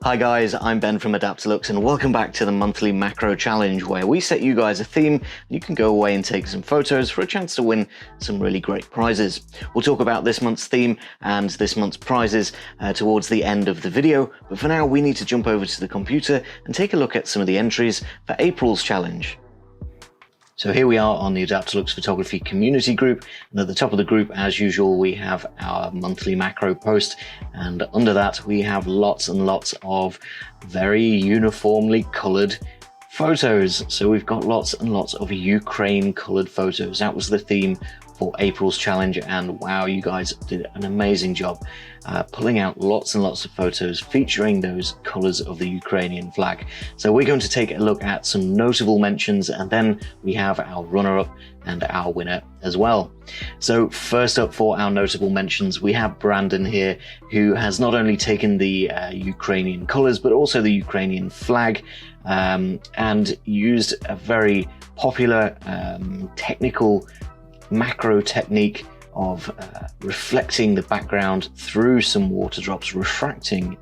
Hi guys, I'm Ben from Adaptalux and welcome back to the monthly macro challenge where we set you guys a theme and you can go away and take some photos for a chance to win some really great prizes. We'll talk about this month's theme and this month's prizes towards the end of the video, but for now we need to jump over to the computer and take a look at some of the entries for April's challenge. So here we are on the Adaptalux Photography community group, and at the top of the group, as usual, we have our monthly macro post, and under that we have lots and lots of very uniformly coloured photos. So we've got lots and lots of Ukraine coloured photos. That was the theme for April's challenge, and wow, you guys did an amazing job pulling out lots and lots of photos featuring those colours of the Ukrainian flag. So we're going to take a look at some notable mentions, and then we have our runner-up and our winner as well. So first up for our notable mentions, we have Brandon here, who has not only taken the Ukrainian colours but also the Ukrainian flag and used a very popular technical macro technique of reflecting the background through some water drops, refracting,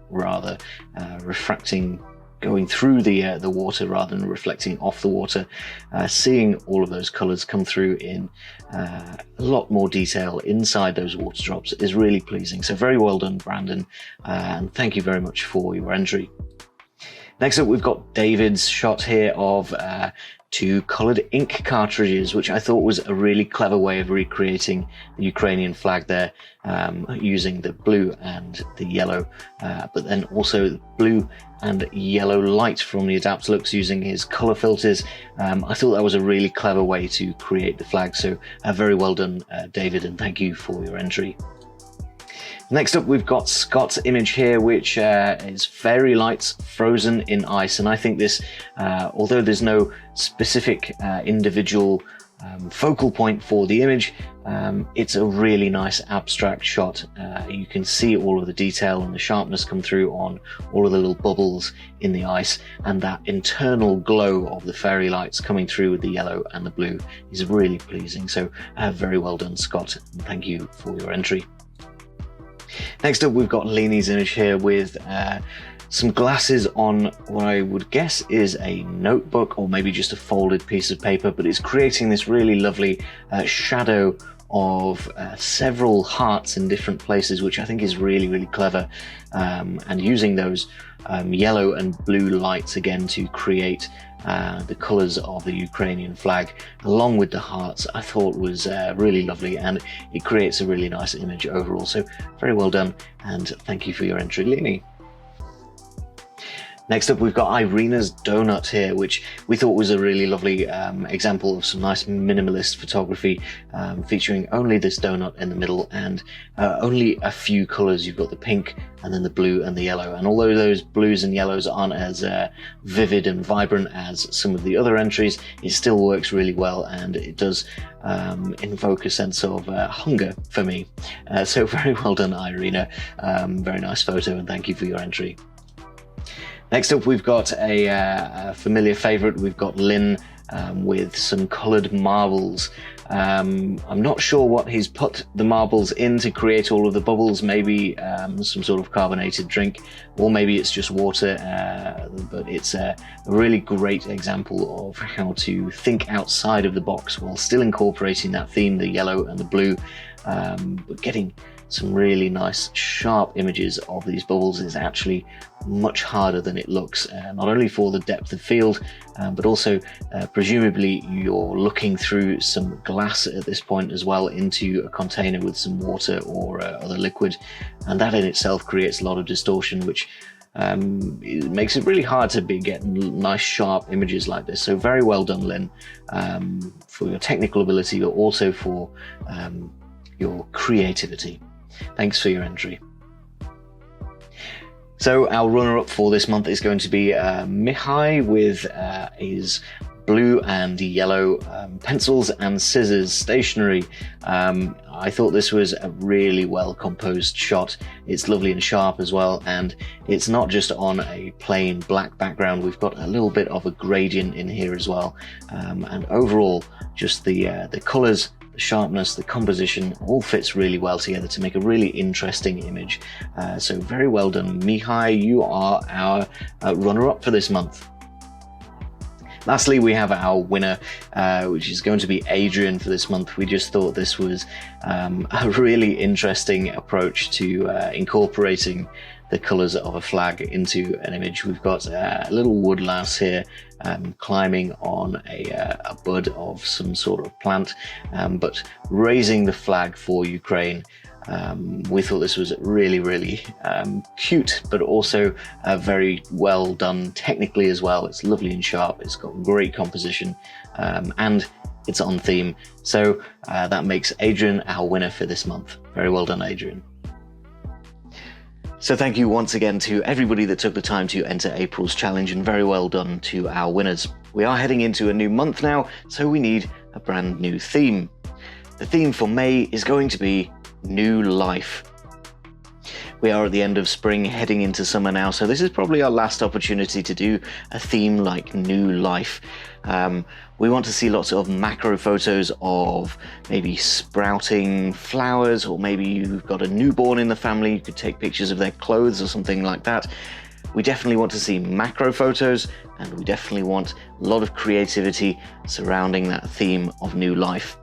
going through the water rather than reflecting off the water, seeing all of those colors come through in a lot more detail inside those water drops is really pleasing. So very well done, Brandon, and thank you very much for your entry. Next up, we've got David's shot here of two coloured ink cartridges, which I thought was a really clever way of recreating the Ukrainian flag there, using the blue and the yellow, but then also the blue and yellow light from the Adaptalux using his colour filters. I thought that was a really clever way to create the flag, so very well done, David, and thank you for your entry. Next up, we've got Scott's image here, which is fairy lights frozen in ice. And I think this, although there's no specific individual focal point for the image, it's a really nice abstract shot. You can see all of the detail and the sharpness come through on all of the little bubbles in the ice, and that internal glow of the fairy lights coming through with the yellow and the blue is really pleasing. So very well done, Scott, and thank you for your entry. Next up, we've got Leanie's image here with some glasses on what I would guess is a notebook or maybe just a folded piece of paper, but it's creating this really lovely shadow of several hearts in different places, which I think is really, really clever, and using those yellow and blue lights again to create the colours of the Ukrainian flag along with the hearts, I thought was really lovely, and it creates a really nice image overall. So very well done, and thank you for your entry, Leanie. Next up, we've got Irina's donut here, which we thought was a really lovely example of some nice minimalist photography, featuring only this donut in the middle and only a few colors. You've got the pink and then the blue and the yellow. And although those blues and yellows aren't as vivid and vibrant as some of the other entries, it still works really well, and it does invoke a sense of hunger for me. So very well done, Irina. Very nice photo, and thank you for your entry. Next up, we've got a familiar favourite. We've got Lynn with some coloured marbles. I'm not sure what he's put the marbles in to create all of the bubbles, maybe some sort of carbonated drink, or maybe it's just water, but it's a really great example of how to think outside of the box while still incorporating that theme, the yellow and the blue, but getting some really nice sharp images of these bubbles is actually much harder than it looks, not only for the depth of field, but also presumably you're looking through some glass at this point as well into a container with some water or other liquid, and that in itself creates a lot of distortion, which it makes it really hard to be getting nice sharp images like this. So very well done, Lynn, for your technical ability, but also for your creativity. Thanks for your entry. So our runner-up for this month is going to be Mihai with his blue and yellow pencils and scissors stationery. I thought this was a really well composed shot. It's lovely and sharp as well, and it's not just on a plain black background. We've got a little bit of a gradient in here as well, and overall just the colors the sharpness, the composition all fits really well together to make a really interesting image. So very well done, Mihai. You are our runner-up for this month. Lastly, we have our winner, which is going to be Adrian for this month. We just thought this was a really interesting approach to incorporating the colours of a flag into an image. We've got a little wood louse here climbing on a bud of some sort of plant, but raising the flag for Ukraine. We thought this was really cute, but also very well done technically as well. It's lovely and sharp, it's got great composition, and it's on theme. So that makes Adrian our winner for this month. Very well done, Adrian. So thank you once again to everybody that took the time to enter April's challenge, and very well done to our winners. We are heading into a new month now, so we need a brand new theme. The theme for May is going to be New Life. We are at the end of spring, heading into summer now, so this is probably our last opportunity to do a theme like New Life. We want to see lots of macro photos of maybe sprouting flowers, or maybe you've got a newborn in the family, you could take pictures of their clothes or something like that. We definitely want to see macro photos, and we definitely want a lot of creativity surrounding that theme of New Life.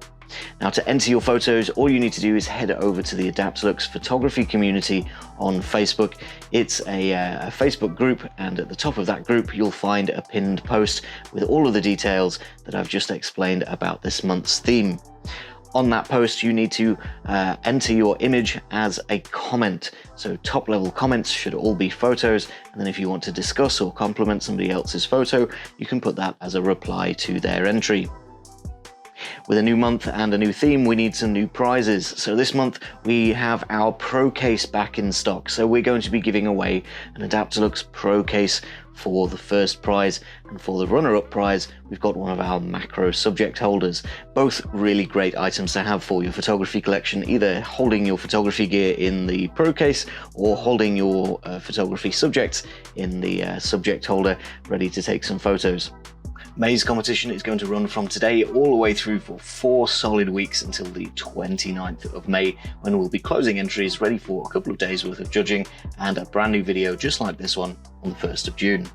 Now, to enter your photos, all you need to do is head over to the Adaptalux photography community on Facebook. It's a Facebook group, and at the top of that group you'll find a pinned post with all of the details that I've just explained about this month's theme. On that post you need to enter your image as a comment. So top level comments should all be photos, and then if you want to discuss or compliment somebody else's photo, you can put that as a reply to their entry. With a new month and a new theme, we need some new prizes. So this month we have our Pro Case back in stock. So we're going to be giving away an Adaptalux Pro Case for the first prize, and for the runner-up prize we've got one of our macro subject holders. Both really great items to have for your photography collection, either holding your photography gear in the Pro Case or holding your photography subjects in the subject holder, ready to take some photos. May's competition is going to run from today all the way through for 4 solid weeks until the 29th of May, when we'll be closing entries, ready for a couple of days worth of judging and a brand new video just like this one on the 1st of June.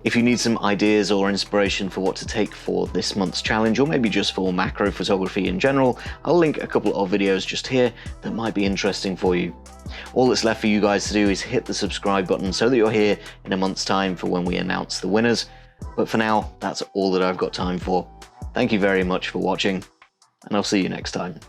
If you need some ideas or inspiration for what to take for this month's challenge, or maybe just for macro photography in general, I'll link a couple of videos just here that might be interesting for you. All that's left for you guys to do is hit the subscribe button so that you're here in a month's time for when we announce the winners. But for now, that's all that I've got time for. Thank you very much for watching, and I'll see you next time.